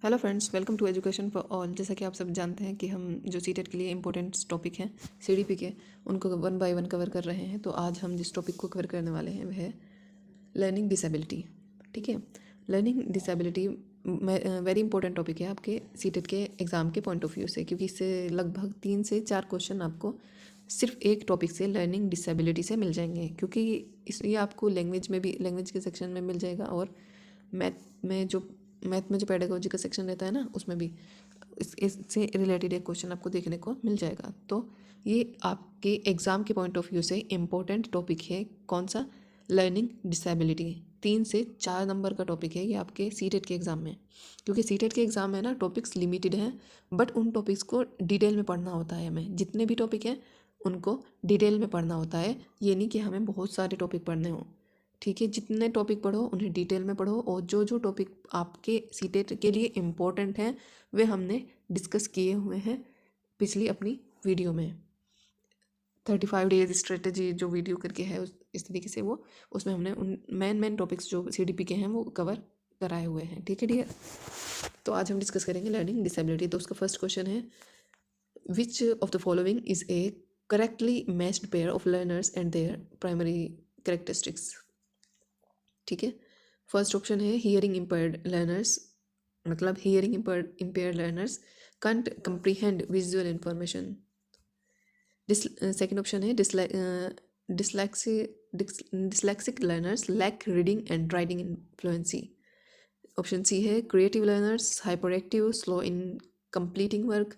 Hello friends, welcome to education for all. जैसा कि आप सब जानते हैं कि हम जो सीटेट के लिए इंपॉर्टेंट टॉपिक हैं सीडीपी के, उनको वन बाय वन कवर कर रहे हैं। तो आज हम जिस टॉपिक को कवर करने वाले हैं वह है लर्निंग डिसेबिलिटी। ठीक है, learning disability very important topic है आपके सीटेट के एग्ज़ाम के पॉइंट ऑफ व्यू से, क्योंकि इससे लगभग 3 से 4 क्वेश्चन आपको सिर्फ एक टॉपिक से लर्निंग डिसेबिलिटी से मिल जाएंगे। क्योंकि ये आपको लैंग्वेज में भी, लैंग्वेज के सेक्शन में मिल जाएगा, और मैथ में जो पेडागोजी का सेक्शन रहता है ना, उसमें भी इससे रिलेटेड एक क्वेश्चन आपको देखने को मिल जाएगा। तो ये आपके एग्ज़ाम के पॉइंट ऑफ व्यू से इम्पोर्टेंट टॉपिक है। कौन सा? Learning disability. 3 से 4 नंबर का टॉपिक है ये आपके सीटेट के एग्ज़ाम में। क्योंकि सीटेट के एग्ज़ाम में ना टॉपिक्स लिमिटेड हैं, बट उन टॉपिक्स को डिटेल में पढ़ना होता है हमें। जितने भी टॉपिक हैं उनको डिटेल में पढ़ना होता है। ये नहीं कि हमें बहुत सारे टॉपिक पढ़ने हों। ठीक है, जितने टॉपिक पढ़ो उन्हें डिटेल में पढ़ो, और जो जो टॉपिक आपके सीटेट के लिए इम्पोर्टेंट हैं वे हमने डिस्कस किए हुए हैं पिछली अपनी वीडियो में। 35 डेज स्ट्रेटजी जो वीडियो करके है इस तरीके से, वो उसमें हमने उन मेन टॉपिक्स जो सीडीपी के हैं वो कवर कराए हुए हैं। ठीक है डियर, तो आज हम डिस्कस करेंगे लर्निंग डिसेबिलिटी। तो उसका फर्स्ट क्वेश्चन है, which of the following is a correctly matched pair of learners and their primary characteristics. ठीक है, फर्स्ट ऑप्शन है हियरिंग इम्पेयर्ड लर्नर्स, मतलब hearing impaired learners can't comprehend visual information। Second option है dyslexic learners lack reading and writing fluency। Option C है creative learners hyper active slow in completing work.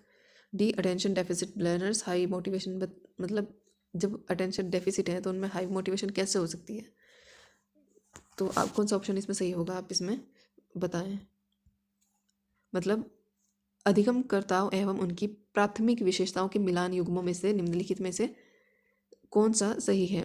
D attention deficit learners high motivation. मतलब जब attention deficit है तो उनमें high motivation कैसे हो सकती है? तो आप कौन सा ऑप्शन इसमें सही होगा, आप इसमें बताएं। मतलब अधिगमकर्ताओं एवं उनकी प्राथमिक विशेषताओं के मिलान युग्मों में से निम्नलिखित में से कौन सा सही है?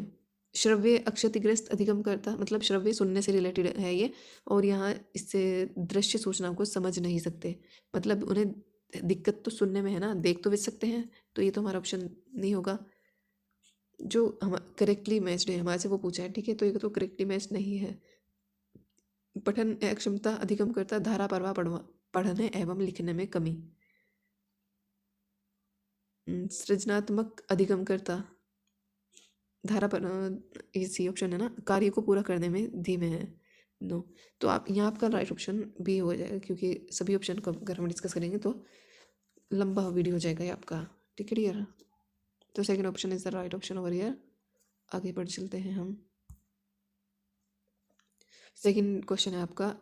श्रव्य अक्षतिग्रस्त अधिगमकर्ता, मतलब श्रव्य सुनने से रिलेटेड है ये, और यहाँ इससे दृश्य सूचनाओं को समझ नहीं सकते, मतलब उन्हें दिक्कत तो सुनने में है ना, देख तो भी सकते हैं। तो ये तो हमारा ऑप्शन नहीं होगा जो हम करेक्टली मैच्ड है, हमारे से वो पूछा है। ठीक है, तो ये तो करेक्टली मैच नहीं है। पठन अक्षमता अधिगमकर्ता धारा प्रवाह पढ़ने एवं लिखने में कमी। सृजनात्मक अधिगमकर्ता धारा पर इसी ऑप्शन है ना, कार्य को पूरा करने में धीमे है। नो, तो आप यहाँ आपका राइट ऑप्शन भी हो जाएगा, क्योंकि सभी ऑप्शन को अगर हम डिस्कस करेंगे तो लंबा वीडियो हो जाएगा ये आपका। ठीक है डियर, तो second option is the right option over here. आगे बढ़ चलते हैं हम। सेकंड क्वेश्चन है आपका,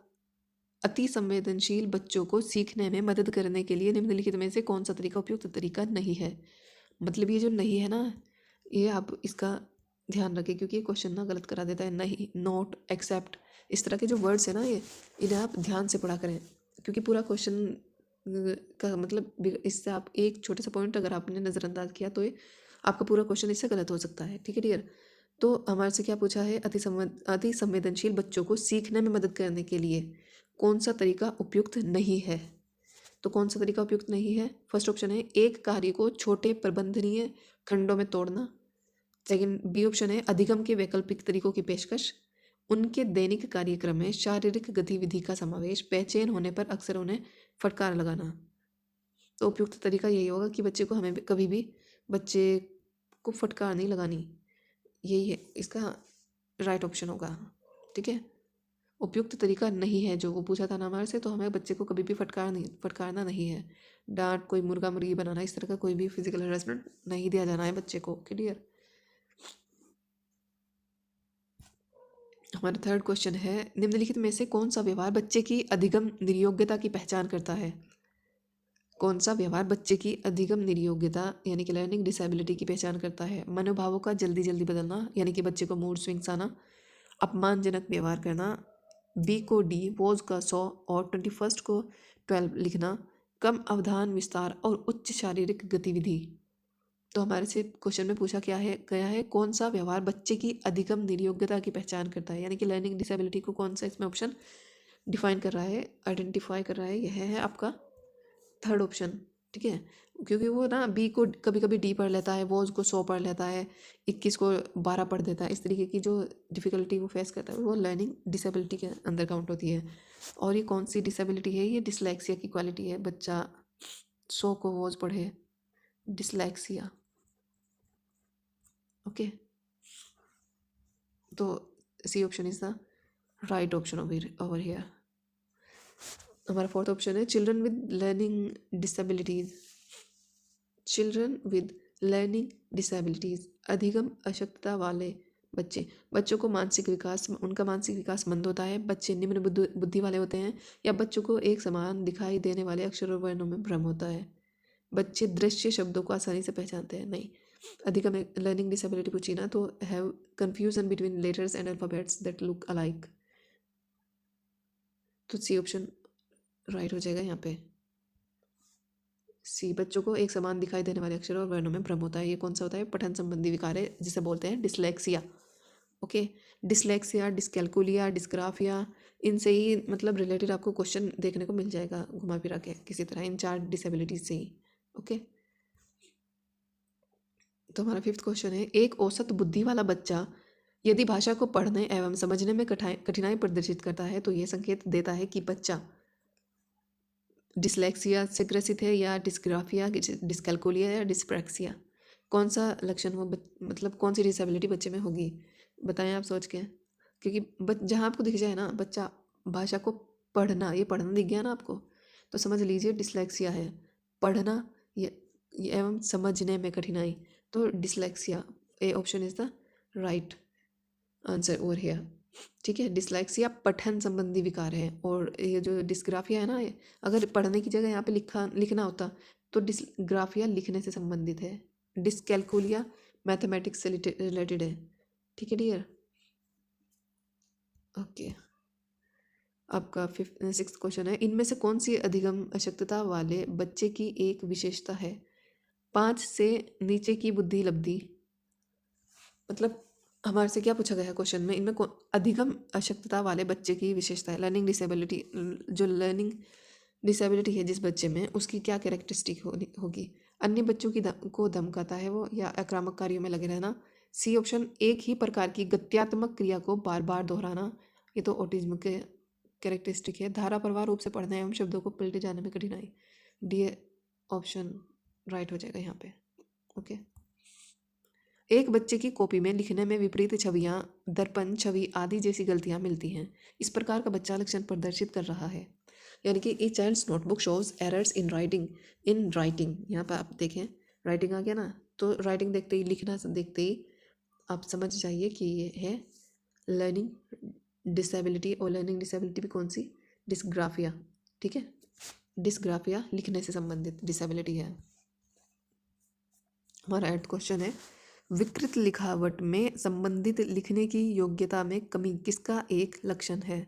अति संवेदनशील बच्चों को सीखने में मदद करने के लिए निम्नलिखित में से कौन सा तरीका उपयुक्त तरीका नहीं है? मतलब ये जो नहीं है ना, ये आप इसका ध्यान रखें, क्योंकि ये क्वेश्चन ना गलत करा देता है। नहीं, नोट, एक्सेप्ट, इस तरह के जो वर्ड्स है ना, ये इन्हें आप ध्यान से पढ़ा करें, क्योंकि पूरा क्वेश्चन का मतलब इससे आप एक छोटे सा पॉइंट अगर आपने नज़रअंदाज किया तो ये आपका पूरा क्वेश्चन इससे गलत हो सकता है। ठीक है डियर, तो हमारे से क्या पूछा है? अति संवेदनशील बच्चों को सीखने में मदद करने के लिए कौन सा तरीका उपयुक्त नहीं है? तो कौन सा तरीका उपयुक्त नहीं है? फर्स्ट ऑप्शन है एक कार्य को छोटे प्रबंधनीय खंडों में तोड़ना। सेकंड, बी ऑप्शन है अधिगम के वैकल्पिक तरीकों की पेशकश, उनके दैनिक कार्यक्रम में शारीरिक गतिविधि का समावेश, बेचैन होने पर अक्सर उन्हें फटकार लगाना। तो उपयुक्त तरीका यही होगा कि बच्चे को हमें कभी भी बच्चे को फटकार नहीं लगानी, यही है इसका राइट ऑप्शन होगा। ठीक है, उपयुक्त तरीका नहीं है जो वो पूछा था ना हमारे से, तो हमें बच्चे को कभी भी फटकारना नहीं है। डांट, कोई मुर्गा मुर्गी बनाना, इस तरह का कोई भी फिजिकल हरेसमेंट नहीं दिया जाना है बच्चे को। क्लियर? हमारा थर्ड क्वेश्चन है, निम्नलिखित में से कौन सा व्यवहार बच्चे की अधिगम निर्योग्यता की पहचान करता है? कौन सा व्यवहार बच्चे की अधिगम निर्योग्यता यानी कि लर्निंग डिसेबिलिटी की पहचान करता है? मनोभावों का जल्दी जल्दी बदलना, यानी कि बच्चे को मूड स्विंग्स आना, अपमानजनक व्यवहार करना, बी को डी, वॉज का 100 और 21 को 12 लिखना, कम अवधान विस्तार और उच्च शारीरिक गतिविधि। तो हमारे से क्वेश्चन में पूछा क्या है गया है, कौन सा व्यवहार बच्चे की अधिगम निर्योग्यता की पहचान करता है, यानी कि लर्निंग डिसेबिलिटी को कौन सा इसमें ऑप्शन डिफाइन कर रहा है, आइडेंटिफाई कर रहा है? यह है आपका थर्ड ऑप्शन। ठीक है, क्योंकि वो ना बी को कभी कभी डी पढ़ लेता है, वो उसको 100 पढ़ लेता है, 21 को 12 पढ़ देता है। इस तरीके की जो डिफ़िकल्टी वो फेस करता है वो लर्निंग डिसेबिलिटी के अंदर काउंट होती है। और ये कौन सी डिसेबिलिटी है? ये डिसलेक्सिया की क्वालिटी है। बच्चा 100 को रोज पढ़े, डिसलेक्सिया। ओके, तो C option is the right option over here. हमारा फोर्थ ऑप्शन है children with learning disabilities. Children with learning disabilities, अधिगम अशक्तता वाले बच्चे। बच्चों को मानसिक विकास, उनका मानसिक विकास मंद होता है, बच्चे निम्न बुद्धि वाले होते हैं, या बच्चों को एक समान दिखाई देने वाले अक्षर और वर्णों में भ्रम होता है, बच्चे दृश्य शब्दों को आसानी से पहचानते हैं। नहीं, अधिगम लर्निंग डिसेबिलिटी पूछी ना तो have confusion between letters and alphabets that look alike. तो सी ऑप्शन राइट हो जाएगा यहाँ पे। सी, बच्चों को एक समान दिखाई देने वाले अक्षरों और वर्णों में भ्रम होता है। ये कौन सा होता है? पठन संबंधी विकार है, जिसे बोलते हैं dyslexia. Okay, dyslexia, dyscalculia, dysgraphia, इनसे ही मतलब रिलेटेड आपको क्वेश्चन देखने को मिल जाएगा घुमा फिरा के किसी तरह, इन 4 डिसेबिलिटीज से ही। ओके, तो हमारा फिफ्थ क्वेश्चन है, एक औसत बुद्धि वाला बच्चा यदि भाषा को पढ़ने एवं समझने में कठिनाई प्रदर्शित करता है तो यह संकेत देता है कि बच्चा डिसलेक्सिया से ग्रसित है, या डिस्ग्राफिया, डिस्कैल्कुलिया, या डिस्प्रैक्सिया। कौन सा लक्षण हो, मतलब कौन सी डिसेबिलिटी बच्चे में होगी? बताएं आप सोच के, क्योंकि जहाँ आपको दिख जाए ना बच्चा भाषा को पढ़ना, ये पढ़ना दिख गया ना आपको, तो समझ लीजिए डिसलेक्सिया है। पढ़ना ये एवं समझने में कठिनाई, तो dyslexia, A option is the right answer over here. ठीक है, डिसलेक्सिया पठन संबंधी विकार है, और ये जो डिस्ग्राफिया है ना, ये अगर पढ़ने की जगह यहाँ पे लिखना होता तो डिस्ग्राफिया लिखने से संबंधित है, डिस्कैल्कुलिया मैथमेटिक्स से रिलेटेड है। ठीक है डियर। ओके, आपका सिक्स्थ क्वेश्चन है, इनमें से कौन सी अधिगम अशक्तता वाले बच्चे की एक विशेषता है? 5 से नीचे की बुद्धि लब्धि, मतलब हमारे से क्या पूछा गया है क्वेश्चन में, इनमें अधिगम अशक्तता वाले बच्चे की विशेषता है, लर्निंग डिसेबिलिटी, जो लर्निंग डिसेबिलिटी है जिस बच्चे में, उसकी क्या कैरेक्टरिस्टिक होगी? अन्य बच्चों की को धमकाता है वो, या आक्रामक कार्यों में लगे रहना। सी ऑप्शन, एक ही प्रकार की गत्यात्मक क्रिया को बार बार दोहराना, ये तो ऑटिज्म के कैरेक्टरिस्टिक है। धारा प्रवाह रूप से पढ़ना एवं शब्दों को पलटे जाने में कठिनाई। डी ऑप्शन राइट हो जाएगा यहाँ पे। ओके, एक बच्चे की कॉपी में लिखने में विपरीत छवियां, दर्पण छवि आदि जैसी गलतियां मिलती हैं। इस प्रकार का बच्चा लक्षण प्रदर्शित कर रहा है, यानी कि a child's notebook shows errors in writing. यहाँ पर आप देखें राइटिंग आ गया ना, तो राइटिंग देखते ही, लिखना देखते ही आप समझ जाइए कि ये है लर्निंग डिसेबिलिटी। और लर्निंग डिसेबिलिटी भी कौन सी? डिस्ग्राफिया। ठीक है, डिस्ग्राफिया लिखने से संबंधित डिसेबिलिटी है। हमारा एट क्वेश्चन है, विकृत लिखावट में संबंधित लिखने की योग्यता में कमी किसका एक लक्षण है?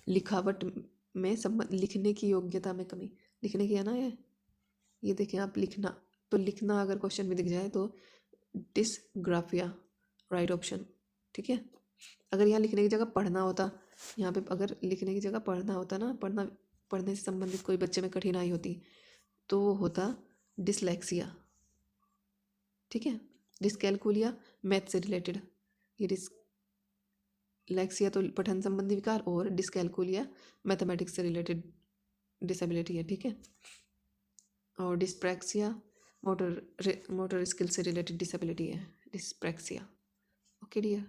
लिखावट में लिखने की योग्यता में कमी, लिखने की है ना ये देखें आप, लिखना, तो लिखना अगर क्वेश्चन में दिख जाए तो डिस्ग्राफिया राइट ऑप्शन। ठीक है, अगर यहाँ लिखने की जगह पढ़ना होता, यहाँ पे अगर लिखने की जगह पढ़ना होता ना, पढ़ने से संबंधित कोई बच्चे में कठिनाई होती तो वो होता डिसलेक्सिया। ठीक है, डिस्कैल्कुलिया मैथ से रिलेटेड, ये डिसलेक्सिया तो पठन संबंधी विकार, और डिस्कैल्कुलिया मैथमेटिक्स से रिलेटेड डिसेबिलिटी है। ठीक है, और डिस्प्रैक्सिया मोटर स्किल से रिलेटेड डिसेबिलिटी है, डिस्प्रैक्सिया। ओके डियर,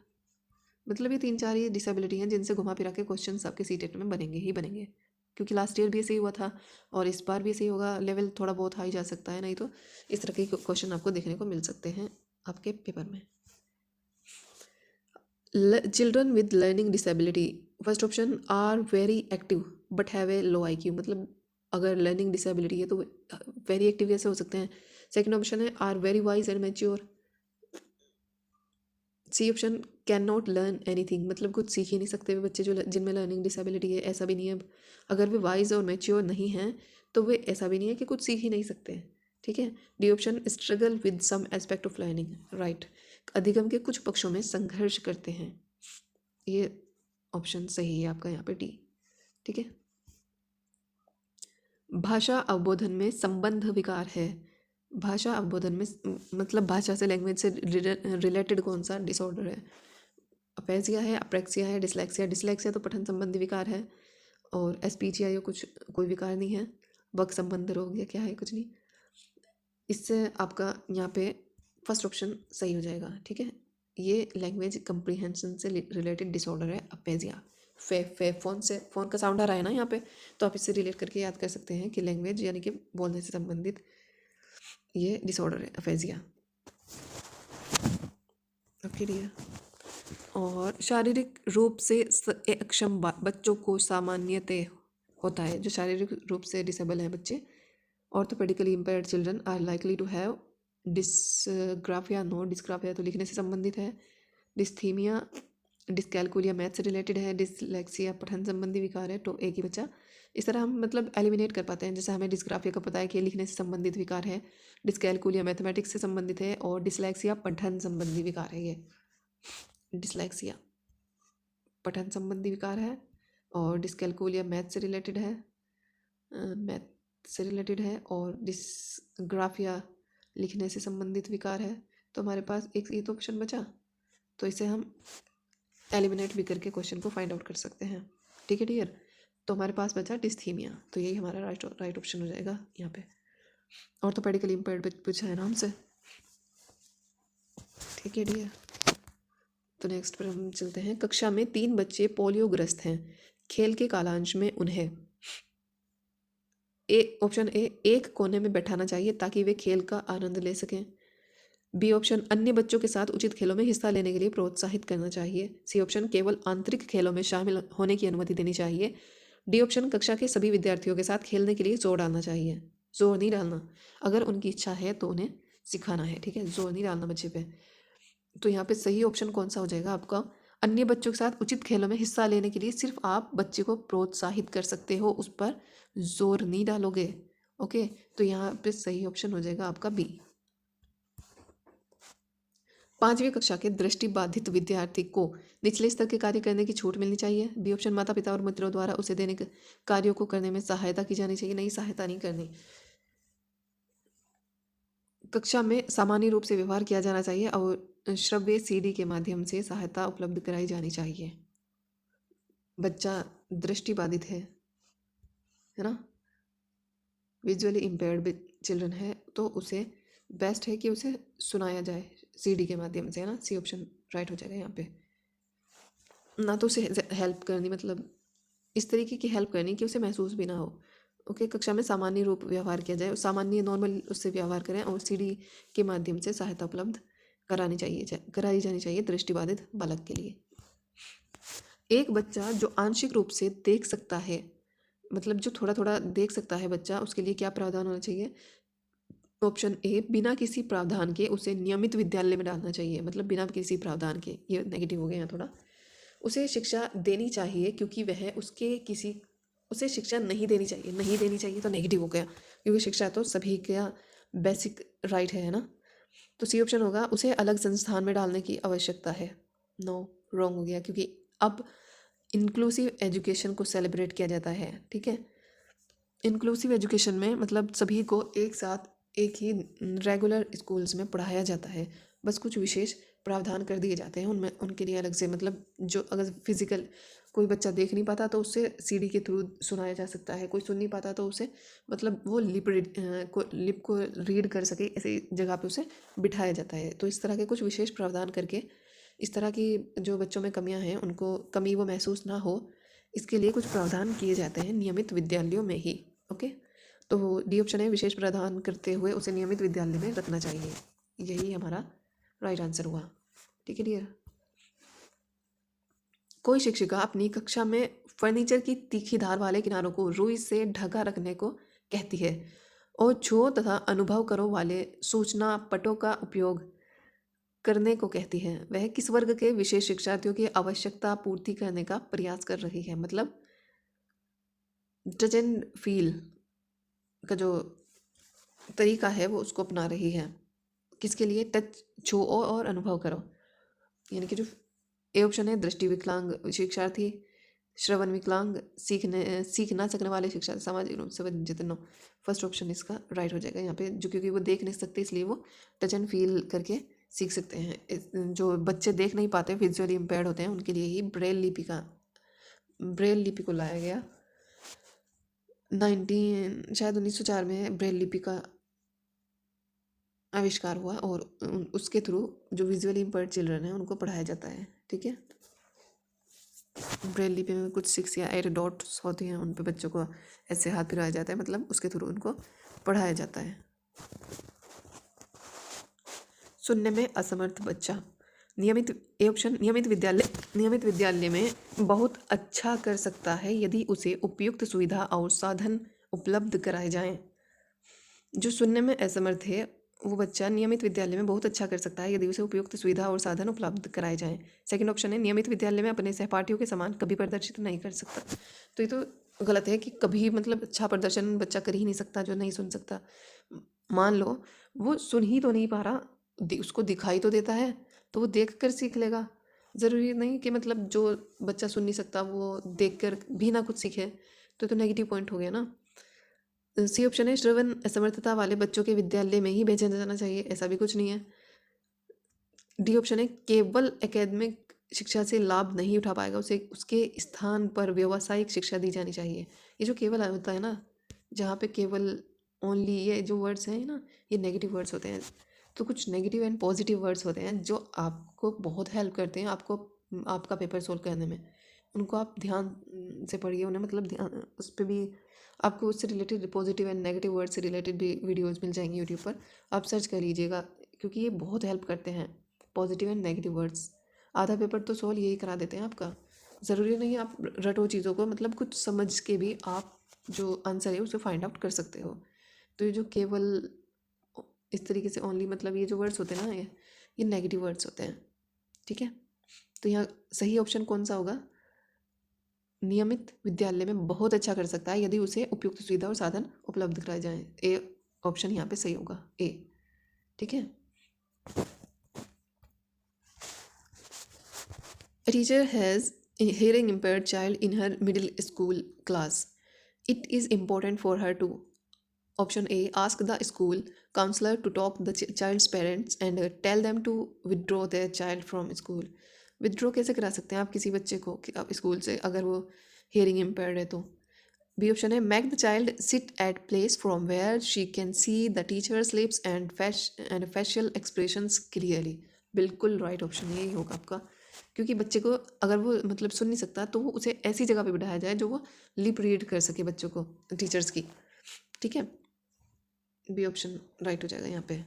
मतलब ये 3-4 ये डिसेबिलिटी हैं जिनसे घुमा फिरा के क्वेश्चन आपके सीटेट में बनेंगे ही बनेंगे, क्योंकि लास्ट ईयर भी ऐसे ही हुआ था और इस बार भी ऐसे ही होगा। लेवल थोड़ा बहुत हाई जा सकता है, नहीं तो इस तरह के क्वेश्चन आपको देखने को मिल सकते हैं आपके पेपर में। Children with learning disability, first option are very active but have a low IQ, मतलब अगर लर्निंग डिसेबिलिटी है तो वेरी एक्टिव कैसे हो सकते हैं? सेकंड ऑप्शन है are very wise and mature. C option can not learn anything, मतलब कुछ सीख ही नहीं सकते वे बच्चे जो जिनमें लर्निंग डिसेबिलिटी है। ऐसा भी नहीं है, अगर वे वाइज और मैच्योर नहीं हैं तो वे ऐसा भी नहीं है कि कुछ सीख ही नहीं सकते। ठीक है, D option struggle with some aspect of learning right, अधिगम के कुछ पक्षों में संघर्ष करते हैं। ये ऑप्शन सही है आपका यहाँ पे डी। ठीक है, भाषा अवबोधन में संबंध विकार है। भाषा अवबोधन में मतलब भाषा से, लैंग्वेज से रिलेटेड कौन सा डिसऑर्डर है? अपेजिया है, अप्रेक्सिया है, डिसलेक्सिया। डिसलेक्सिया तो पठन संबंधी विकार है, और एस्पीचिया ये कुछ कोई विकार नहीं है। वक संबंध रोग या क्या है, कुछ नहीं। इससे आपका यहाँ पे फर्स्ट ऑप्शन सही हो जाएगा, ठीक है। ये लैंग्वेज कंप्रीहेंशन से रिलेटेड डिसऑर्डर है अपेजिया। फोन से, फोन का साउंड आ रहा है ना यहाँ पे, तो आप इससे रिलेट करके याद कर सकते हैं कि लैंग्वेज यानी कि बोलने से संबंधित ये डिसऑर्डर है अपेजिया। Okay dear. और शारीरिक रूप से अक्षम बच्चों को सामान्यतः होता है, जो शारीरिक रूप से डिसेबल हैं बच्चे, orthopedically impaired children are likely to have dysgraphia. No, dysgraphia तो लिखने से संबंधित है। डिस्थीमिया, डिस्कैलकुलिया मैथ से रिलेटेड है। डिसलेक्सिया पठन संबंधी विकार है, तो एक ही बच्चा। इस तरह हम मतलब एलिमिनेट कर पाते हैं। जैसे हमें डिस्ग्राफिया का पता है कि लिखने से संबंधित विकार है, डिस्कैलकुलिया मैथमेटिक्स से संबंधित है, और डिसलेक्सिया पठन संबंधी विकार है। ये डिसलेक्सिया पठन संबंधी विकार है, और डिस्कैलकुलिया मैथ से रिलेटेड है, और डिसग्राफिया लिखने से संबंधित विकार है। तो हमारे पास एक ये तो ऑप्शन बचा, तो इसे हम एलिमिनेट भी करके क्वेश्चन को फाइंड आउट कर सकते हैं, ठीक है डियर। तो हमारे पास बचा डिस्थीमिया, तो यही हमारा राइट ऑप्शन हो जाएगा यहाँ पे। ऑर्थोपेडिकली इम्पेयर्ड पूछा है ना हमसे, ठीक है डियर। तो नेक्स्ट पर हम चलते हैं। कक्षा में 3 बच्चे पोलियोग्रस्त हैं। खेल के कालांश में उन्हें ऑप्शन ए, एक कोने में बैठाना चाहिए ताकि वे खेल का आनंद ले सकें। बी ऑप्शन, अन्य बच्चों के साथ उचित खेलों में हिस्सा लेने के लिए प्रोत्साहित करना चाहिए। सी ऑप्शन, केवल आंतरिक खेलों में शामिल होने की अनुमति देनी चाहिए। डी ऑप्शन, कक्षा के सभी विद्यार्थियों के साथ खेलने के लिए जोर डालना चाहिए। जोर नहीं डालना, अगर उनकी इच्छा है तो उन्हें सिखाना है, ठीक है, जोर नहीं डालना बच्चे पे। तो यहाँ पे सही ऑप्शन कौन सा हो जाएगा आपका? अन्य बच्चों के साथ उचित खेलों में हिस्सा लेने के लिए सिर्फ आप बच्चे को प्रोत्साहित कर सकते हो, उस पर जोर नहीं डालोगे। ओके, तो यहाँ पे सही ऑप्शन हो जाएगा आपका बी। 5वीं कक्षा के दृष्टिबाधित विद्यार्थी को निचले स्तर के कार्य करने की छूट मिलनी चाहिए। बी ऑप्शन, माता पिता और मित्रों द्वारा उसे देने कार्यों को करने में सहायता की जानी चाहिए। नहीं, सहायता नहीं करनी। कक्षा में सामान्य रूप से व्यवहार किया जाना चाहिए और श्रव्य सीडी के माध्यम से सहायता उपलब्ध कराई जानी चाहिए। बच्चा दृष्टिबाधित है ना, विजुअली इम्पेयर्ड चिल्ड्रन है, तो उसे बेस्ट है कि उसे सुनाया जाए सीडी के माध्यम से, है ना। सी ऑप्शन राइट हो जाएगा यहाँ पे। ना तो उसे हेल्प करनी, मतलब इस तरीके की हेल्प करनी कि उसे महसूस भी ना हो। ओके, कक्षा में सामान्य रूप व्यवहार किया जाए, सामान्य नॉर्मल उससे व्यवहार करें, और सीडी के माध्यम से सहायता उपलब्ध कराई जानी चाहिए दृष्टिबाधित बालक के लिए। एक बच्चा जो आंशिक रूप से देख सकता है, मतलब जो थोड़ा थोड़ा देख सकता है बच्चा, उसके लिए क्या प्रावधान होना चाहिए? ऑप्शन ए, बिना किसी प्रावधान के उसे नियमित विद्यालय में डालना चाहिए। मतलब बिना किसी प्रावधान के, ये नेगेटिव हो गया यहाँ थोड़ा। उसे शिक्षा देनी चाहिए क्योंकि वह उसे शिक्षा नहीं देनी चाहिए। नहीं देनी चाहिए तो नेगेटिव हो गया, क्योंकि शिक्षा तो सभी का बेसिक राइट है ना। तो सी ऑप्शन होगा, उसे अलग संस्थान में डालने की आवश्यकता है। नो, रॉन्ग हो गया, क्योंकि अब इंक्लूसिव एजुकेशन को सेलिब्रेट किया जाता है, ठीक है। इंक्लूसिव एजुकेशन में मतलब सभी को एक साथ एक ही रेगुलर स्कूल्स में पढ़ाया जाता है, बस कुछ विशेष प्रावधान कर दिए जाते हैं उनमें, उनके लिए अलग से। मतलब जो अगर फिजिकल कोई बच्चा देख नहीं पाता तो उससे सीडी के थ्रू सुनाया जा सकता है, कोई सुन नहीं पाता तो उसे मतलब वो लिप को रीड कर सके, ऐसी जगह पे उसे बिठाया जाता है। तो इस तरह के कुछ विशेष प्रावधान करके इस तरह की जो बच्चों में कमियां हैं उनको कमी वो महसूस ना हो, इसके लिए कुछ प्रावधान किए जाते हैं नियमित विद्यालयों में ही। ओके, तो डी ऑप्शन है, विशेष प्रावधान करते हुए उसे नियमित विद्यालय में रखना चाहिए। यही हमारा राइट आंसर हुआ, ठीक है डियर। कोई शिक्षिका अपनी कक्षा में फर्नीचर की तीखी धार वाले किनारों को रुई से ढका रखने को कहती है, और छुओ तथा अनुभव करो वाले सूचना पटों का उपयोग करने को कहती है। वह किस वर्ग के विशेष शिक्षार्थियों की आवश्यकता पूर्ति करने का प्रयास कर रही है? मतलब टच एंड फील का जो तरीका है वो उसको अपना रही है। किसके लिए? टच, छुओ और अनुभव करो, यानी कि जो ए ऑप्शन है दृष्टि विकलांग शिक्षार्थी, श्रवण विकलांग, सीख ना सकने वाले, शिक्षा सामाजिक रूप से वंचित। नो, फर्स्ट ऑप्शन इसका राइट हो जाएगा यहाँ पे, जो क्योंकि वो देख नहीं सकते इसलिए वो टच एंड फील करके सीख सकते हैं। जो बच्चे देख नहीं पाते, विजुअली इम्पेयर्ड होते हैं, उनके लिए ही ब्रेल लिपि को लाया गया। 1904 में ब्रेल लिपि का आविष्कार हुआ और उसके थ्रू जो विजुअली इम्पेयर्ड चिल्ड्रन हैं उनको पढ़ाया जाता है। ठीक है, ब्रेल लिपि में कुछ 6 या 8 डॉट्स होती हैं, उन पे बच्चों को ऐसे हाथ फिराया जाता है, मतलब उसके थ्रू उनको पढ़ाया जाता है। सुनने में असमर्थ बच्चा, नियमित ऑप्शन, नियमित विद्यालय में बहुत अच्छा कर सकता है यदि उसे उपयुक्त सुविधा और साधन उपलब्ध कराए जाएं। जो सुनने में असमर्थ है वो बच्चा नियमित विद्यालय में बहुत अच्छा कर सकता है यदि उसे उपयुक्त सुविधा और साधन उपलब्ध कराए जाएं। सेकंड ऑप्शन है, नियमित विद्यालय में अपने सहपाठियों के समान कभी प्रदर्शित नहीं कर सकता। तो ये तो गलत है कि कभी मतलब अच्छा प्रदर्शन बच्चा कर ही नहीं सकता जो नहीं सुन सकता। मान लो वो सुन ही तो नहीं पा रहा, उसको दिखाई तो देता है, तो वो देख कर सीख लेगा। ज़रूरी नहीं कि मतलब जो बच्चा सुन नहीं सकता वो देख कर भी ना कुछ सीखे, तो नेगेटिव पॉइंट हो गया ना। सी ऑप्शन है, श्रवण असमर्थता वाले बच्चों के विद्यालय में ही भेजा जाना चाहिए, ऐसा भी कुछ नहीं है। डी ऑप्शन है, केवल एकेडमिक शिक्षा से लाभ नहीं उठा पाएगा, उसे उसके स्थान पर व्यावसायिक शिक्षा दी जानी चाहिए। ये जो केवल होता है ना, जहाँ पे केवल, ओनली, ये जो वर्ड्स हैं ना, ये नेगेटिव वर्ड्स होते हैं। तो कुछ नेगेटिव एंड पॉजिटिव वर्ड्स होते हैं जो आपको बहुत हेल्प करते हैं आपको आपका पेपर सोल्व करने में। उनको आप ध्यान से पढ़िए, उन्हें मतलब ध्यान उस पर भी आपको उससे related positive and negative word से रिलेटेड भी वीडियोस मिल जाएंगी यूट्यूब पर, आप सर्च कर लीजिएगा, क्योंकि ये बहुत हेल्प करते हैं। पॉजिटिव एंड नेगेटिव वर्ड्स, आधा पेपर तो सोल्व यही करा देते हैं आपका। ज़रूरी नहीं है आप रटो चीज़ों को, मतलब कुछ समझ के भी आप जो आंसर है उसे फाइंड आउट कर सकते हो। तो ये जो केवल इस तरीके से ओनली, मतलब ये जो वर्ड्स होते हैं ना, ये नेगेटिव वर्ड्स होते हैं। ठीक है, तो यहाँ सही ऑप्शन कौन सा होगा, नियमित विद्यालय में बहुत अच्छा कर सकता है यदि उसे उपयुक्त सुविधा और साधन उपलब्ध कराए जाएं। ए ऑप्शन यहाँ पे सही होगा, ए। ठीक है, A teacher has a hearing impaired child in her middle school class. It is important for her to, option A, ask the school counselor to talk the child's parents and tell them to withdraw their child from school. Withdraw कैसे करा सकते हैं आप किसी बच्चे को school से अगर वो हेयरिंग इम्पेयर्ड है तो। बी ऑप्शन है, make the child sit at place from where she can see the teachers lips and facial expressions clearly. बिल्कुल राइट ऑप्शन यही होगा आपका, क्योंकि बच्चे को अगर वो मतलब सुन नहीं सकता तो वो उसे ऐसी जगह पे बिठाया जाए जो वो लिप रीड कर सके बच्चों को, टीचर्स की। ठीक है, बी ऑप्शन राइट हो जाएगा यहाँ पे।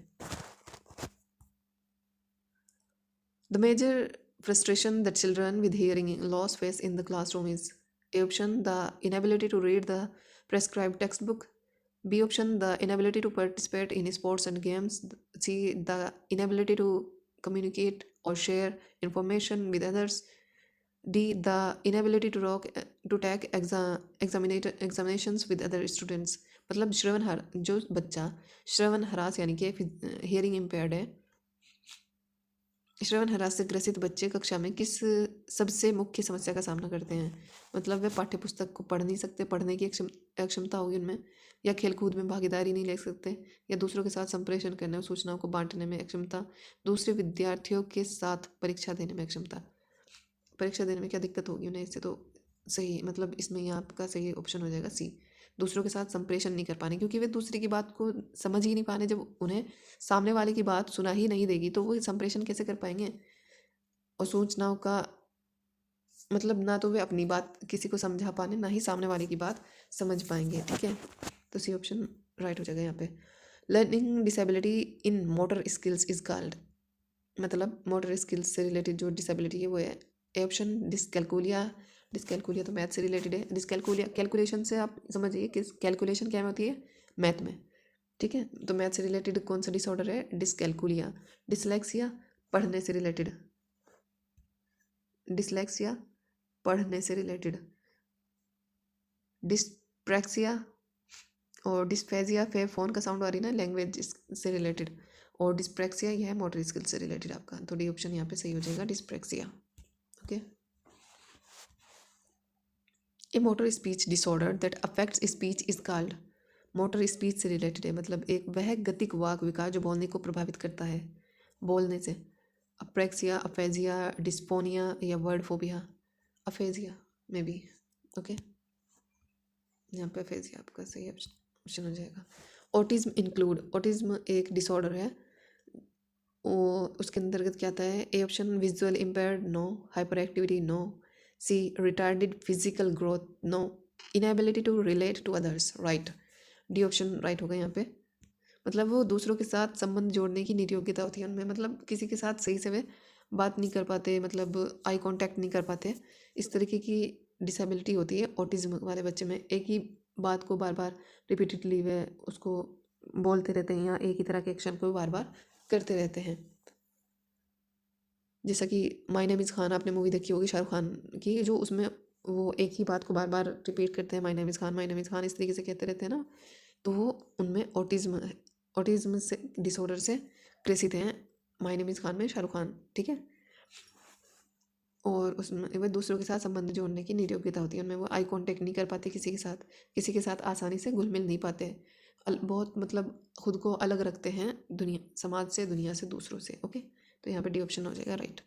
The major frustration that children with hearing loss face in the classroom is: A option, the inability to read the prescribed textbook; B option, the inability to participate in sports and games; C, the inability to communicate or share information with others; D, the inability to take examinations with other students। मतलब जो बच्चा श्रवण harass यानी कि hearing impaired है, श्रवण ह्रास से ग्रसित बच्चे कक्षा में किस सबसे मुख्य समस्या का सामना करते हैं। मतलब वे पाठ्य पुस्तक को पढ़ नहीं सकते, पढ़ने की अक्षमता होगी उनमें, या खेलकूद में भागीदारी नहीं ले सकते, या दूसरों के साथ संप्रेषण करने और सूचनाओं को बांटने में अक्षमता, दूसरे विद्यार्थियों के साथ परीक्षा देने में अक्षमता। परीक्षा देने में क्या दिक्कत होगी उन्हें, इससे तो सही, मतलब इसमें यहाँ आपका सही ऑप्शन हो जाएगा सी, दूसरों के साथ संप्रेषण नहीं कर पाने, क्योंकि वे दूसरे की बात को समझ ही नहीं पाने। जब उन्हें सामने वाले की बात सुना ही नहीं देगी तो वो संप्रेषण कैसे कर पाएंगे, और सूचनाओं का मतलब ना तो वे अपनी बात किसी को समझा पाने, ना ही सामने वाले की बात समझ पाएंगे। ठीक है, तो सी ऑप्शन राइट हो जाएगा यहाँ पे। Learning disability in motor skills is called, मतलब मोटर स्किल्स से रिलेटेड जो डिसेबिलिटी है वो है ए ऑप्शन, डिसकैलकुलिया। डिसकैलकुलिया तो मैथ से रिलेटेड है। डिसकैलकुलिया कैलकुलेशन से आप समझिए कि कैलकुलेशन क्या में होती है, मैथ में। ठीक है, तो मैथ से रिलेटेड कौन सा डिसऑर्डर है, डिसकैलकुलिया। डिसलेक्सिया पढ़ने से रिलेटेड, डिसलेक्सिया पढ़ने से रिलेटेड। डिस्प्रैक्सिया और डिस्फेजिया फिर फ़ोन का साउंड आ रही ना, लैंग्वेज से रिलेटेड। और डिस्प्रैक्सिया यह है मोटर स्किल से रिलेटेड आपका, तो डी ऑप्शन यहाँ पे सही हो जाएगा, dyspraxia. Okay, A motor speech disorder that affects speech is called, motor speech से रिलेटेड है, मतलब एक वह गतिक वाक विकार जो बोलने को प्रभावित करता है, बोलने से। अप्रेक्सिया, अफेजिया, डिस्पोनिया या वर्ड फोबिया। अफेजिया में भी, ओके, यहाँ पे अफेजिया आपका सही ऑप्शन हो जाएगा। ऑटिज्म इंक्लूड, ऑटिज्म एक डिसऑर्डर है, वो उसके अंतर्गत क्या आता है? A option visual impaired, no. Hyper activity, no. C retarded physical growth, no. Inability to relate to others, right. D option right होगा यहाँ पे। मतलब वो दूसरों के साथ संबंध जोड़ने की नीच योग्यता होती है उनमें, मतलब किसी के साथ सही से वे बात नहीं कर पाते, मतलब आई कांटेक्ट नहीं कर पाते, इस तरीके की डिसेबिलिटी होती है ऑटिज्म वाले बच्चे में। एक ही बात को बार बार रिपीटेडली वे उसको बोलते रहते हैं या एक ही तरह के एक्शन को बार बार करते रहते हैं। जैसा कि माय नेम इज़ खान, आपने मूवी देखी होगी शाहरुख खान की, जो उसमें वो एक ही बात को बार बार रिपीट करते हैं, my name is Khan, my name is Khan, इस तरीके से कहते रहते हैं ना, तो वो उनमें ऑटिज्म से डिसऑर्डर से ग्रसित हैं, माय नेम इज़ खान में शाहरुख खान, ठीक है। और उसमें वह दूसरों के साथ संबंध जोड़ने की नियोग्यता होती है उनमें, वो आई कांटेक्ट नहीं कर पाते किसी के साथ आसानी से घुल मिल नहीं पाते, बहुत मतलब खुद को अलग रखते हैं दुनिया, समाज से, दुनिया से, दूसरों से, ओके। तो यहाँ पे डी ऑप्शन हो जाएगा right.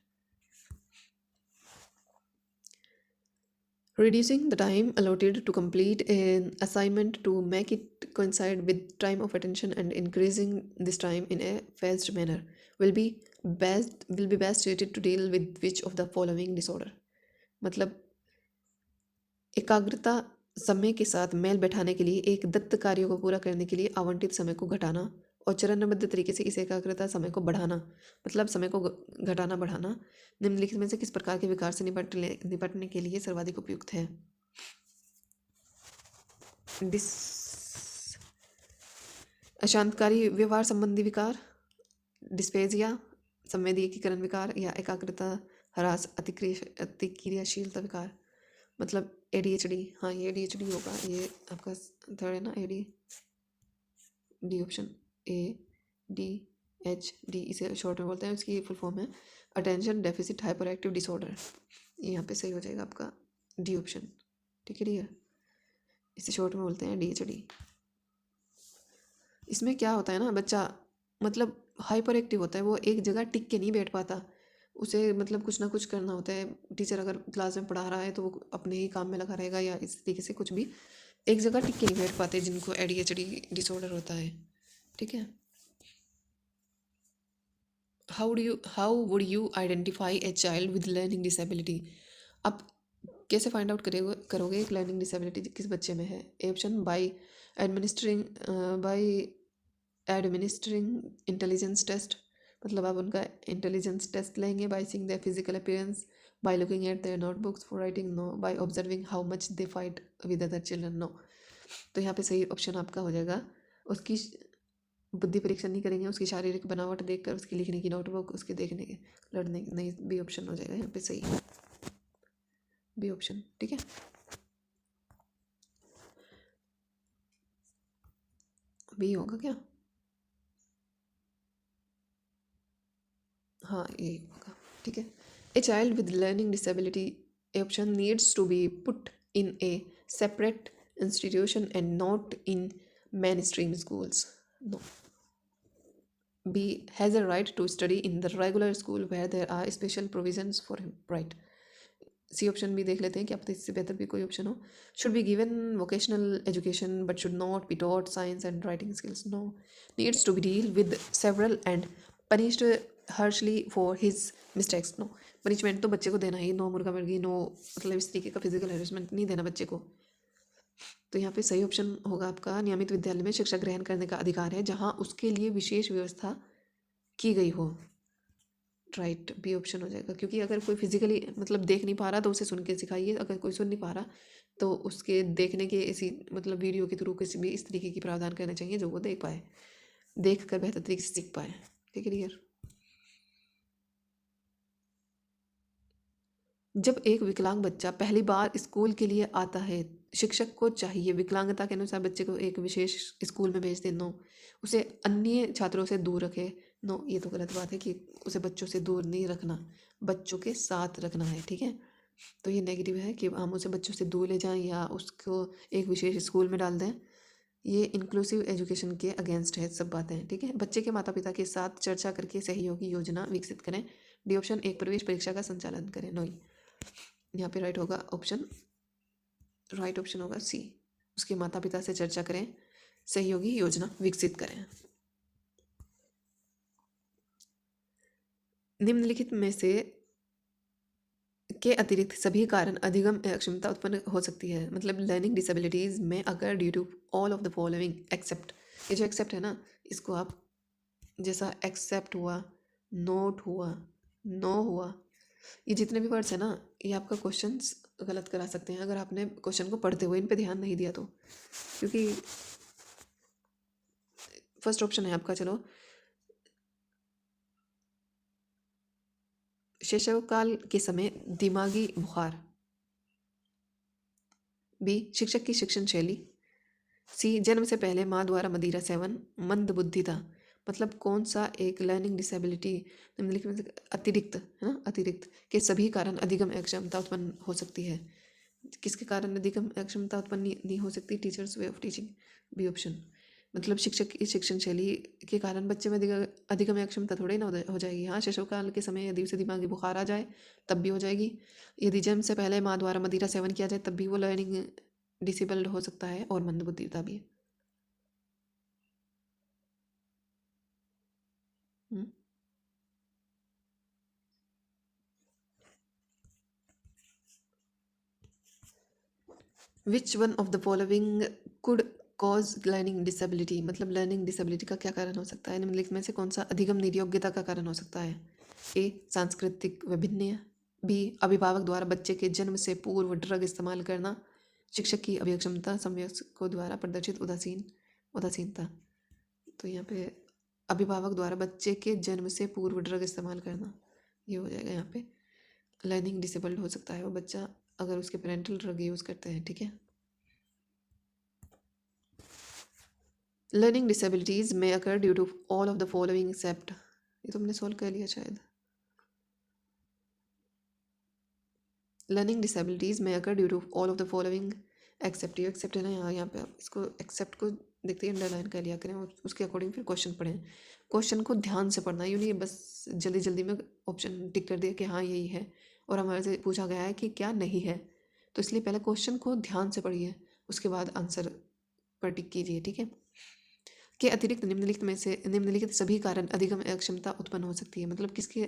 Reducing the time allotted to complete an assignment to make it coincide with time of attention and increasing this time in a phased manner will be best suited to deal with which of the following disorder। मतलब एकाग्रता समय के साथ mail बैठाने के लिए एक दत्त कार्यों को पूरा करने के लिए आवंटित समय को घटाना और चरणबद्ध तरीके से इस एकाग्रता समय को बढ़ाना, मतलब समय को घटाना बढ़ाना, निम्नलिखित में से किस प्रकार के विकार से निपटने के लिए सर्वाधिक उपयुक्त है? अशांतकारी व्यवहार संबंधी विकार, डिस्पेजिया, संवेदीकरण विकार, या एकाग्रता ह्रास अतिक्रियाशीलता विकार, मतलब ADHD। हाँ, ये ADHD होगा, ये आपका थर्ड है ना, डी ऑप्शन, ADHD इसे शॉर्ट में बोलते हैं, उसकी फुल फॉर्म है attention deficit hyper active disorder. ये यहाँ पे सही हो जाएगा आपका डी ऑप्शन, ठीक है डियर, इसे शॉर्ट में बोलते हैं ADHD। इसमें क्या होता है ना, बच्चा मतलब हाइपर एक्टिव होता है, वो एक जगह टिक के नहीं बैठ पाता, उसे मतलब कुछ ना कुछ करना होता है, टीचर अगर क्लास में पढ़ा रहा है तो वो अपने ही काम में लगा रहेगा, या इस तरीके से कुछ भी एक जगह टिक के नहीं बैठ पाते जिनको ADHD डिसऑर्डर होता है, ठीक है। How would you identify A child with learning disability? आप कैसे फाइंड आउट करोगे एक लर्निंग डिसेबिलिटी किस बच्चे में है? A option by administering intelligence test, मतलब आप उनका इंटेलिजेंस टेस्ट लेंगे, by seeing their physical appearance, by looking at their notebooks for writing, no. By observing how much they fight with other children, no. तो यहाँ पे सही option आपका हो जाएगा, उसकी बुद्धि परीक्षण नहीं करेंगे, उसकी शारीरिक बनावट देखकर उसकी लिखने की नोटबुक, उसके देखने के लड़ने, नहीं, बी ऑप्शन हो जाएगा यहाँ पे सही, बी ऑप्शन, ठीक है। बी होगा क्या? हाँ, ये होगा, ठीक है। A child with learning disability, A option, needs to be put in a separate institution and not in main stream schools, no. B has a right to study in the regular school where there are special provisions for him, right। C option भी देख लेते हैं, क्या पता इससे बेहतर भी कोई ऑप्शन हो। Should be given vocational education but should not be taught science and writing skills, no. Needs to be deal with several and punished harshly for his mistakes, no. Punishment तो बच्चे को देना ही, नो मुर्गा मुर्गी, no, मतलब इस तरीके का फिजिकल हेरसमेंट नहीं देना बच्चे को। तो यहाँ पे सही ऑप्शन होगा आपका, नियमित विद्यालय में शिक्षा ग्रहण करने का अधिकार है जहाँ उसके लिए विशेष व्यवस्था की गई हो, राइट, बी ऑप्शन हो जाएगा। क्योंकि अगर कोई फिजिकली मतलब देख नहीं पा रहा तो उसे सुन के सिखाइए, अगर कोई सुन नहीं पा रहा तो उसके देखने के ऐसी मतलब वीडियो के थ्रू किसी भी इस तरीके की प्रावधान करने चाहिए जो वो देख पाए, देख कर बेहतर तरीके से सीख पाए, ठीक है डियर। जब एक विकलांग बच्चा पहली बार स्कूल के लिए आता है, शिक्षक को चाहिए विकलांगता के अनुसार बच्चे को एक विशेष स्कूल में भेज दे, नो। उसे अन्य छात्रों से दूर रखे, नो। ये तो गलत बात है कि उसे बच्चों से दूर नहीं रखना, बच्चों के साथ रखना है, ठीक है। तो ये नेगेटिव है कि हम उसे बच्चों से दूर ले जाएं या उसको एक विशेष स्कूल में डाल दें। ये इंक्लूसिव एजुकेशन के अगेंस्ट है सब बातें, ठीक है। बच्चे के माता पिता के साथ चर्चा करके सहयोगी योजना विकसित करें। डी ऑप्शन, एक प्रवेश परीक्षा का संचालन करें। नो, यहाँ पे राइट होगा ऑप्शन, राइट ऑप्शन होगा सी, उसके माता पिता से चर्चा करें, सहयोगी योजना विकसित करें। निम्नलिखित में से के अतिरिक्त सभी कारण अधिगम अक्षमता उत्पन्न हो सकती है। मतलब लर्निंग डिसेबिलिटीज में अगर due to all of the following except, ये जो एक्सेप्ट है ना, इसको आप जैसा एक्सेप्ट हुआ, नोट हुआ, नो हुआ, ये जितने भी वर्ड्स है ना, ये आपका क्वेश्चन गलत करा सकते हैं अगर आपने क्वेश्चन को पढ़ते हुए इन पे ध्यान नहीं दिया तो। क्योंकि फर्स्ट ऑप्शन है आपका, चलो, शैशव काल के समय दिमागी बुखार। बी, शिक्षक की शिक्षण शैली। सी, जन्म से पहले माँ द्वारा मदिरा सेवन, मंद बुद्धि था। मतलब कौन सा एक लर्निंग डिसेबिलिटी निम्नलिखित में से अतिरिक्त है ना, अतिरिक्त के सभी कारण अधिगम अक्षमता उत्पन्न हो सकती है। किसके कारण अधिगम अक्षमता उत्पन्न नहीं हो सकती? Teachers way of teaching. B option, मतलब शिक्षक की शिक्षण शैली के कारण बच्चे में अधिगम अक्षमता थोड़ी ना हो जाएगी। हाँ, शैशवकाल के समय यदि उसे दिमागी बुखार आ जाए तब भी हो जाएगी। यदि जन्म से पहले माँ द्वारा मदिरा सेवन किया जाए तब भी वो लर्निंग डिसेबल्ड हो सकता है, और मंदबुद्धिता भी। Which one of the following could cause learning disability. मतलब लर्निंग डिसेबिलिटी का क्या कारण हो सकता है? निम्नलिखित में से कौन सा अधिगम निर्योग्यता का कारण हो सकता है? ए, सांस्कृतिक वैभिन्य। बी, अभिभावक द्वारा बच्चे के जन्म से पूर्व ड्रग इस्तेमाल करना। शिक्षक की अभिक्षमता, संवयस्कों द्वारा प्रदर्शित उदासीनता। तो यहाँ पे अभिभावक द्वारा बच्चे के जन्म से पूर्व ड्रग इस्तेमाल करना, ये हो जाएगा यहाँ पे। लर्निंग डिसेबल्ड हो सकता है वो बच्चा अगर उसके पेरेंटल ड्रग यूज़ करते हैं, ठीक है। लर्निंग डिसेबिलिटीज में occur due to all of the following except, ये तुमने सॉल्व कर लिया शायद। लर्निंग डिसेबिलिटीज में occur due to all of the following except, ये एक्सेप्ट है ना, यहाँ पे आप इसको एक्सेप्ट को देखते ही अंडरलाइन कर लिया करें और उसके अकॉर्डिंग फिर क्वेश्चन पढ़ें। क्वेश्चन को ध्यान से पढ़ना, यूँ नहीं बस जल्दी जल्दी में ऑप्शन टिक कर दिया कि हाँ यही है, और हमारे से पूछा गया है कि क्या नहीं है, तो इसलिए पहले क्वेश्चन को ध्यान से पढ़िए, उसके बाद आंसर पर टिक कीजिए, ठीक है। के अतिरिक्त निम्नलिखित सभी कारण अधिगम अक्षमता उत्पन्न हो सकती है। मतलब किसके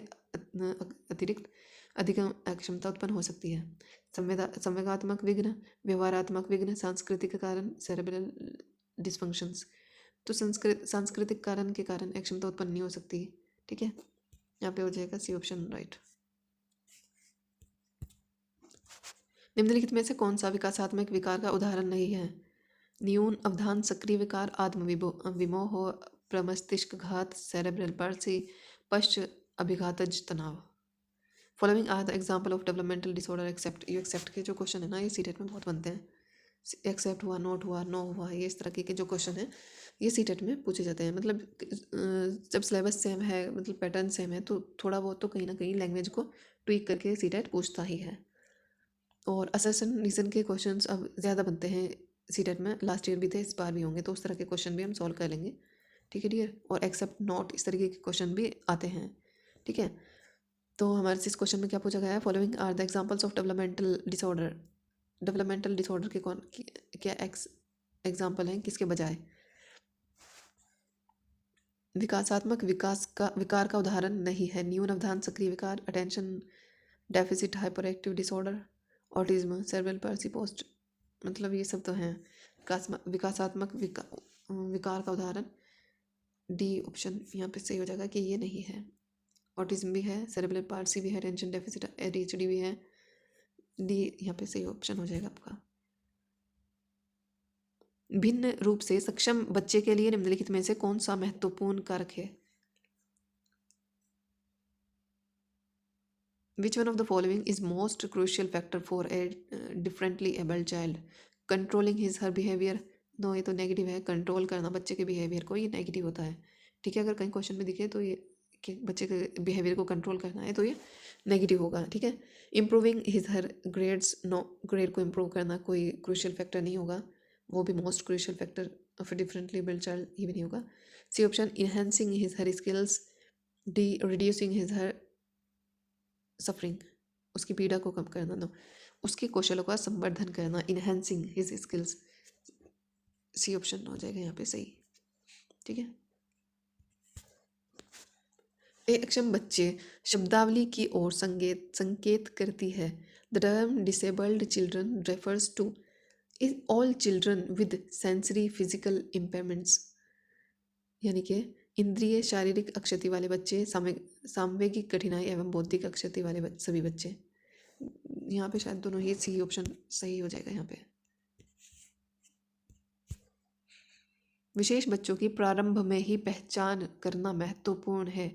अतिरिक्त अधिगम अक्षमता उत्पन्न हो सकती है? संवेगात्मक विघ्न, व्यवहारात्मक विघ्न, सांस्कृतिक कारण, सेरेब्रल डिस्फंक्शंस। तो सांस्कृतिक कारण के कारण अक्षमता उत्पन्न नहीं हो सकती, ठीक है। यहाँ पे हो जाएगा सी ऑप्शन राइट। निम्नलिखित में से कौन सा विकासात्मक विकार का उदाहरण नहीं है? न्यून अवधान, सक्रिय विकार, विमोह, प्रमस्तिष्क घात, सेरेब्रल पाल्सी, पश्च अभिघातज तनाव। Following are the example of developmental disorder except. ये एक्सेप्ट के जो क्वेश्चन है ना, ये सीटेट में बहुत बनते हैं। एक्सेप्ट हुआ, नोट हुआ, नो हुआ, ये इस तरह के जो क्वेश्चन है ये सीटेट में पूछे जाते हैं। मतलब जब सिलेबस सेम है, मतलब पैटर्न सेम है, तो थोड़ा बहुत तो कहीं ना कहीं लैंग्वेज को ट्वीक करके सीटेट पूछता ही है। और असर्शन रीजन के क्वेश्चंस अब ज़्यादा बनते हैं सीटेट में, लास्ट ईयर भी थे, इस बार भी होंगे, तो उस तरह के क्वेश्चन भी हम सॉल्व कर लेंगे, ठीक है डियर। और एक्सेप्ट, नॉट, इस तरीके के क्वेश्चन भी आते हैं, ठीक है। तो हमारे से इस क्वेश्चन में क्या पूछा गया है? Following are the examples of developmental disorder. Developmental disorder के क्या एग्जाम्पल हैं, किसके बजाय? विकासात्मक विकार का उदाहरण नहीं है। न्यून अवधान, सक्रिय विकार, attention deficit hyper active disorder, autism, cerebral palsy, post, मतलब ये सब तो हैं विकासात्मक विकार का उदाहरण। डी ऑप्शन यहाँ पे सही हो जाएगा कि ये नहीं है। ऑटिज्म भी है, सेरेब्रल पाल्सी भी है, अटेंशन डेफिसिट ADHD भी है। डी यहाँ पे सही ऑप्शन हो जाएगा आपका। भिन्न रूप से सक्षम बच्चे के लिए निम्नलिखित में से कौन सा महत्वपूर्ण कारक है? Which one of the following is most crucial factor for a differently abled child? Controlling his her behavior. No, ये तो नेगेटिव है। कंट्रोल करना बच्चे के बिहेवियर को, ये नेगेटिव होता है, ठीक है। अगर कहीं क्वेश्चन में दिखे तो ये कि बच्चे के बिहेवियर को कंट्रोल करना है तो ये नेगेटिव होगा, ठीक है। Improving his her grades, no, grade को इम्प्रूव करना कोई क्रूशियल फैक्टर नहीं होगा, वो भी most crucial factor of a differently build child ये भी नहीं होगा। C option, enhancing his her skills. D, reducing his her suffering, उसकी पीड़ा को कम करना। नो, उसके कौशलों का संवर्धन करना, enhancing his skills. C option हो जाएगा यहाँ पे सही, ठीक है। एक अक्षम बच्चे शब्दावली की ओर संकेत करती है। The term disabled children refers two is all children with sensory physical impairments, यानी कि इंद्रिय शारीरिक अक्षति वाले बच्चे, सामवेगिक कठिनाई एवं बौद्धिक अक्षति वाले सभी बच्चे। यहाँ पे शायद दोनों ही सी ऑप्शन सही हो जाएगा यहाँ पे। विशेष बच्चों की प्रारंभ में ही पहचान करना महत्वपूर्ण है।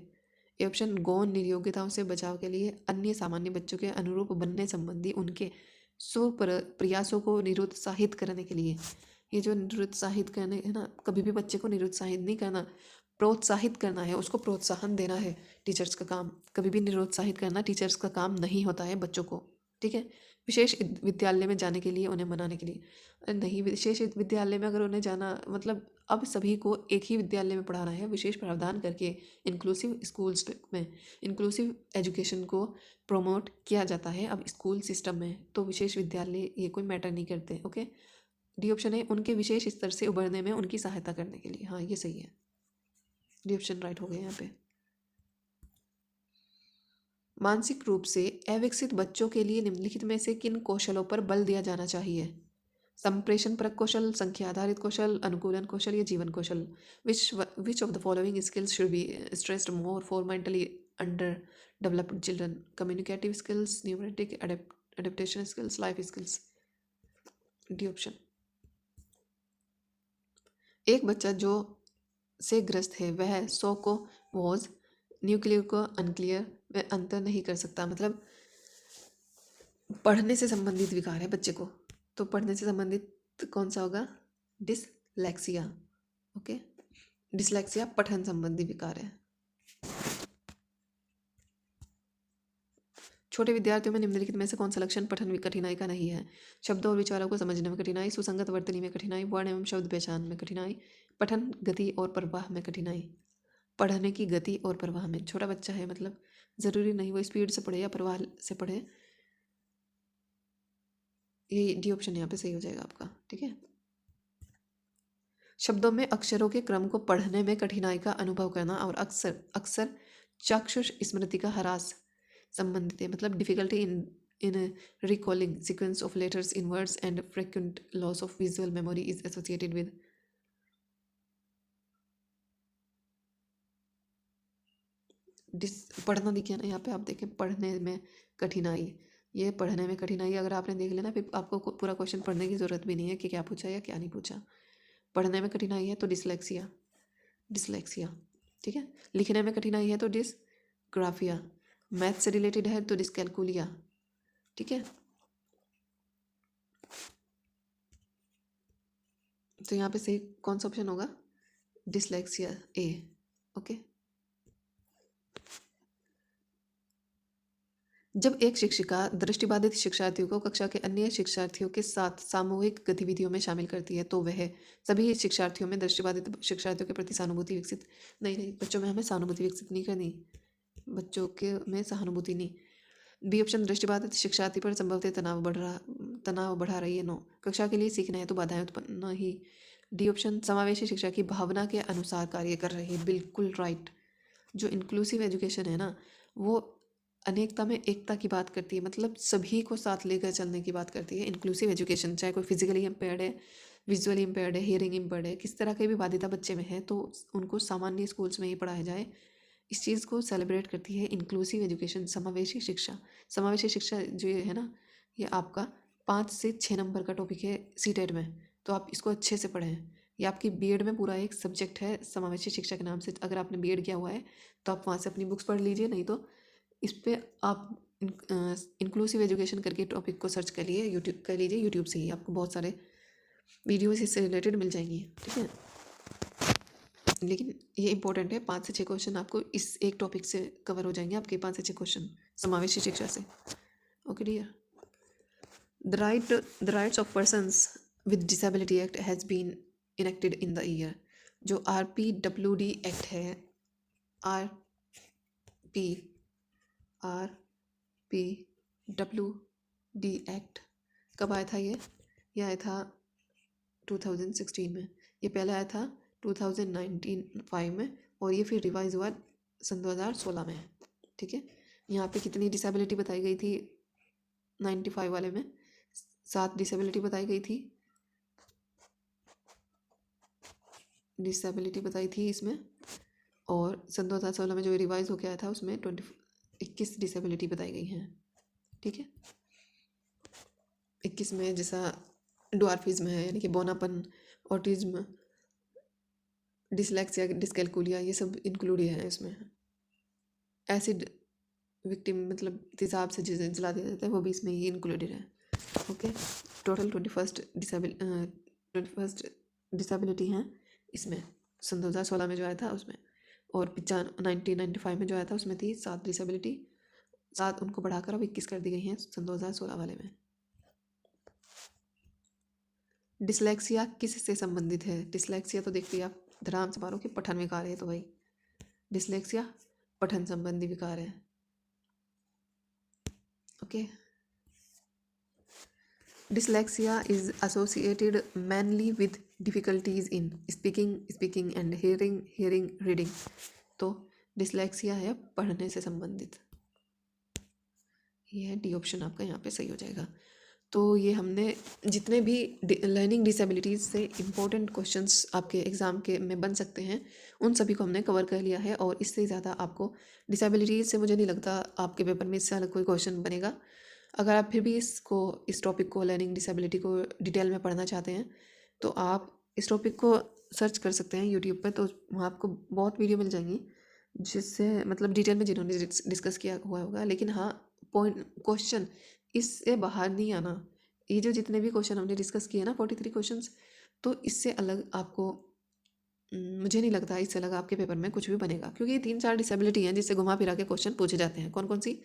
ये ऑप्शन, गौण नियोग्यताओं से बचाव के लिए अन्य सामान्य बच्चों के अनुरूप बनने संबंधी उनके प्रयासों को निरुत्साहित करने के लिए। ये जो निरुत्साहित करने है ना, कभी भी बच्चे को निरुत्साहित नहीं करना, प्रोत्साहित करना है, उसको प्रोत्साहन देना है टीचर्स का काम। कभी भी निरुत्साहित करना टीचर्स का काम नहीं होता है बच्चों को, ठीक है। विशेष विद्यालय में जाने के लिए उन्हें मनाने के लिए, नहीं, विशेष विद्यालय में अगर उन्हें जाना, मतलब अब सभी को एक ही विद्यालय में पढ़ाना है, विशेष प्रावधान करके इंक्लूसिव स्कूल्स में इंक्लूसिव एजुकेशन को प्रमोट किया जाता है अब स्कूल सिस्टम में, तो विशेष विद्यालय ये कोई मैटर नहीं करते, ओके। डी ऑप्शन है, उनके विशेष स्तर से उभरने में उनकी सहायता करने के लिए। हाँ, ये सही है, डी ऑप्शन राइट हो गया यहाँ पे। मानसिक रूप से अविकसित बच्चों के लिए निम्नलिखित में से किन कौशलों पर बल दिया जाना चाहिए? संप्रेषण परक कौशल, संख्या आधारित कौशल, अनुकूलन कौशल या जीवन कौशल। Which of the following skills should be stressed more for mentally under developed children? Communicative skills, pneumatic adaptation skills, life skills. D option. एक बच्चा जो से ग्रस्त है वह 100 को वॉज, न्यूक्लियर को अनक्लियर, वह अंतर नहीं कर सकता। मतलब पढ़ने से संबंधित विकार है बच्चे को, तो पढ़ने से संबंधित कौन सा होगा? Dyslexia, okay. डिसलेक्सिया पठन संबंधी विकार है। छोटे विद्यार्थियों में निम्नलिखित में से कौन सा लक्षण पठन कठिनाई का नहीं है? शब्दों और विचारों को समझने में कठिनाई, सुसंगत वर्तनी में कठिनाई, वर्ण एवं शब्द पहचान में कठिनाई, पठन गति और प्रवाह में कठिनाई। पढ़ने की गति और प्रवाह में, छोटा बच्चा है मतलब ज़रूरी नहीं वो स्पीड से पढ़े या प्रवाह से पढ़े। ये डी ऑप्शन यहाँ पे सही हो जाएगा आपका, ठीक है। शब्दों में अक्षरों के क्रम को पढ़ने में कठिनाई का अनुभव करना और अक्सर चाक्षुष स्मृति का ह्रास संबंधित है। मतलब difficulty in recalling sequence of letters in words and frequent loss of visual memory is associated with. पढ़ना दिखिए ना यहाँ पे, आप देखें पढ़ने में कठिनाई, ये पढ़ने में कठिनाई अगर आपने देख लिया ना, फिर आपको पूरा क्वेश्चन पढ़ने की ज़रूरत भी नहीं है कि क्या पूछा या क्या नहीं पूछा। पढ़ने में कठिनाई है तो डिसलेक्सिया, ठीक है। लिखने में कठिनाई है तो डिसग्राफिया, मैथ से रिलेटेड है तो डिसकैलकुलिया, ठीक है। तो यहाँ पे सही कौन सा ऑप्शन होगा? डिसलेक्सिया, ए, ओके। जब एक शिक्षिका दृष्टिबाधित शिक्षार्थियों को कक्षा के अन्य शिक्षार्थियों के साथ सामूहिक गतिविधियों में शामिल करती है तो वह सभी शिक्षार्थियों में दृष्टिबाधित शिक्षार्थियों के प्रति सहानुभूति विकसित, नहीं, बच्चों में हमें सहानुभूति विकसित नहीं करनी, बच्चों के में सहानुभूति नहीं। बी ऑप्शन, दृष्टिबाधित शिक्षार्थी पर संभवतः तनाव बढ़ा रही है। नो, कक्षा के लिए सीखना है तो बाधाएं उत्पन्न ही। डी ऑप्शन, समावेशी शिक्षा की भावना के अनुसार कार्य कर रही है। बिल्कुल राइट। जो इंक्लूसिव एजुकेशन है ना, वो अनेकता में एकता की बात करती है, मतलब सभी को साथ लेकर चलने की बात करती है इंक्लूसिव एजुकेशन। चाहे कोई फिजिकली इम्पेयर्ड है, विजुअली इम्पेयर्ड है, हियरिंग इम्पेयर्ड है, किस तरह की भी बाध्यता बच्चे में है, तो उनको सामान्य स्कूल्स में ही पढ़ाया जाए, इस चीज़ को सेलिब्रेट करती है इंक्लूसिव एजुकेशन, समावेशी शिक्षा। समावेशी शिक्षा जो ये है ना, ये आपका 5 से 6 नंबर का टॉपिक है सीटेट में, तो आप इसको अच्छे से पढ़ें। ये आपकी बीएड में पूरा एक सब्जेक्ट है समावेशी शिक्षा के नाम से। अगर आपने बीएड किया हुआ है तो आप वहाँ से अपनी बुक्स पढ़ लीजिए, नहीं तो इस पर आप इंक्लूसिव एजुकेशन करके टॉपिक को सर्च कर लीजिए यूट्यूब से ही आपको बहुत सारे वीडियोस इससे रिलेटेड मिल जाएंगी, ठीक है। लेकिन ये इंपॉर्टेंट है, 5 से 6 क्वेश्चन आपको इस एक टॉपिक से कवर हो जाएंगे, आपके 5 से 6 क्वेश्चन समावेशी शिक्षा से। Okay dear, the rights of persons with disability act has been enacted in the year. जो RPWD एक्ट है, RP RPWD एक्ट कब आया था? ये आया था 2016 में। ये पहले आया था 2019 में, और ये फिर रिवाइज हुआ सन 2016 में। ठीक है, यहाँ पे कितनी डिसेबिलिटी बताई गई थी 95 वाले में? 7 डिसेबिलिटी बताई गई थी, डिसेबिलिटी बताई थी इसमें। और सन 2016 में जो रिवाइज होकर आया था उसमें 21 डिसेबिलिटी बताई गई हैं। ठीक है, 21 में जैसा ड्वार्फिज्म है यानी कि बौनापन, ऑटिज्म, डिसलेक्सिया, डिसकैलकुलिया, ये सब इंक्लूड है इसमें। एसिड विक्टिम मतलब तेजाब से जिसे जला दिया जाता है वो भी इसमें ही इंक्लूडेड है। ओके, टोटल 21 डिसेबिलिटी हैं इसमें, सन 2016 में जो आया था उसमें। और 1995 में जो आया था उसमें थी 7 डिसेबिलिटी, 7 उनको बढ़ाकर अब 21 कर दी गई हैं सन 2016 वाले में। डिसलेक्सिया किससे संबंधित है? डिसलेक्सिया तो देखिए आप ध्यान से मारो कि पठन विकार है, तो भाई डिसलेक्सिया पठन संबंधी विकार है। Okay, dyslexia is associated mainly with difficulties in speaking and hearing reading। तो डिसलेक्सिया है पढ़ने से संबंधित, ये है डी ऑप्शन आपका यहाँ पे सही हो जाएगा। तो ये हमने जितने भी लर्निंग डिसेबिलिटीज़ से इम्पोर्टेंट क्वेश्चंस आपके एग्ज़ाम के में बन सकते हैं उन सभी को हमने कवर कर लिया है, और इससे ज़्यादा आपको डिसेबिलिटीज़ से मुझे नहीं लगता आपके पेपर में इससे अलग कोई क्वेश्चन बनेगा। अगर आप फिर भी इस टॉपिक को, लर्निंग डिसेबिलिटी को डिटेल में पढ़ना चाहते हैं तो आप इस टॉपिक को सर्च कर सकते हैं यूट्यूब पर, तो वहाँ आपको बहुत वीडियो मिल जाएंगी जिससे मतलब डिटेल में जिन्होंने डिस्कस किया हुआ होगा। लेकिन हाँ, पॉइंट क्वेश्चन इससे बाहर नहीं आना। ये जो जितने भी क्वेश्चन हमने डिस्कस किए ना 43 क्वेश्चंस, तो इससे अलग आपको मुझे नहीं लगता इससे अलग आपके पेपर में कुछ भी बनेगा, क्योंकि ये 3-4 डिसेबिलिटी हैं जिससे घुमा फिरा के क्वेश्चन पूछे जाते हैं। कौन कौन सी?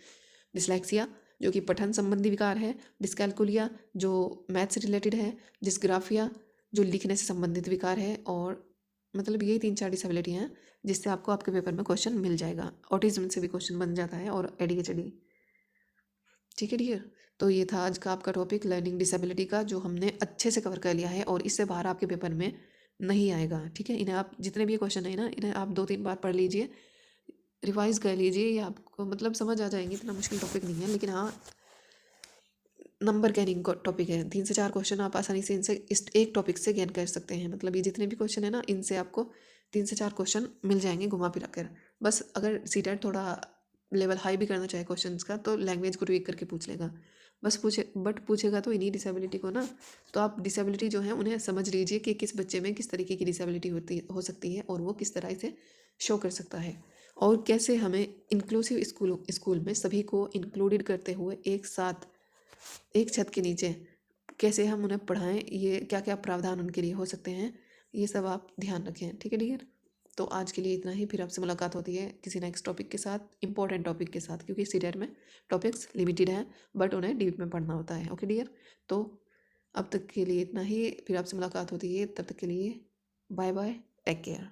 डिसलेक्सिया जो कि पठन संबंधी विकार है, डिस्कैलकुलिया जो मैथ से रिलेटेड है, डिस्ग्राफिया जो लिखने से संबंधित विकार है, और मतलब यही 3-4 डिसेबिलिटी हैं जिससे आपको आपके पेपर में क्वेश्चन मिल जाएगा। ऑटिज्म से भी क्वेश्चन बन जाता है, और ADHD। ठीक है डियर, तो ये था आज का आपका टॉपिक लर्निंग डिसेबिलिटी का, जो हमने अच्छे से कवर कर लिया है और इससे बाहर आपके पेपर में नहीं आएगा। ठीक है, इन्हें आप जितने भी क्वेश्चन है ना, इन्हें आप 2-3 बार पढ़ लीजिए, रिवाइज कर लीजिए, ये आपको मतलब समझ आ जाएंगे। इतना मुश्किल टॉपिक नहीं है, लेकिन हाँ नंबर गेनिंग टॉपिक है। 3 से 4 क्वेश्चन आप आसानी से इनसे इस एक टॉपिक से गेन कर सकते हैं। मतलब ये जितने भी क्वेश्चन है ना, इनसे आपको 3 से 4 क्वेश्चन मिल जाएंगे घुमा फिरा कर। बस अगर सीटेट थोड़ा लेवल हाई भी करना चाहे क्वेश्चंस का, तो लैंग्वेज को ट्वीक करके पूछ लेगा, बस पूछेगा तो इन्हीं डिसेबिलिटी को ना। तो आप डिसेबिलिटी जो है उन्हें समझ लीजिए कि किस बच्चे में किस तरीके की डिसेबिलिटी हो सकती है, और वो किस तरह से शो कर सकता है, और कैसे हमें इंक्लूसिव स्कूल में सभी को इंक्लूडेड करते हुए एक साथ एक छत के नीचे कैसे हम उन्हें पढ़ाएं, ये क्या क्या प्रावधान उनके लिए हो सकते हैं, ये सब आप ध्यान रखें। ठीक है डियर, तो आज के लिए इतना ही। फिर आपसे मुलाकात होती है किसी नेक्स्ट टॉपिक के साथ, इंपॉर्टेंट टॉपिक के साथ, क्योंकि सीटेट में टॉपिक्स लिमिटेड हैं बट उन्हें डीप में पढ़ना होता है। ओके डियर, तो अब तक के लिए इतना ही। फिर आपसे मुलाकात होती है, तब तक के लिए बाय बाय, टेक केयर।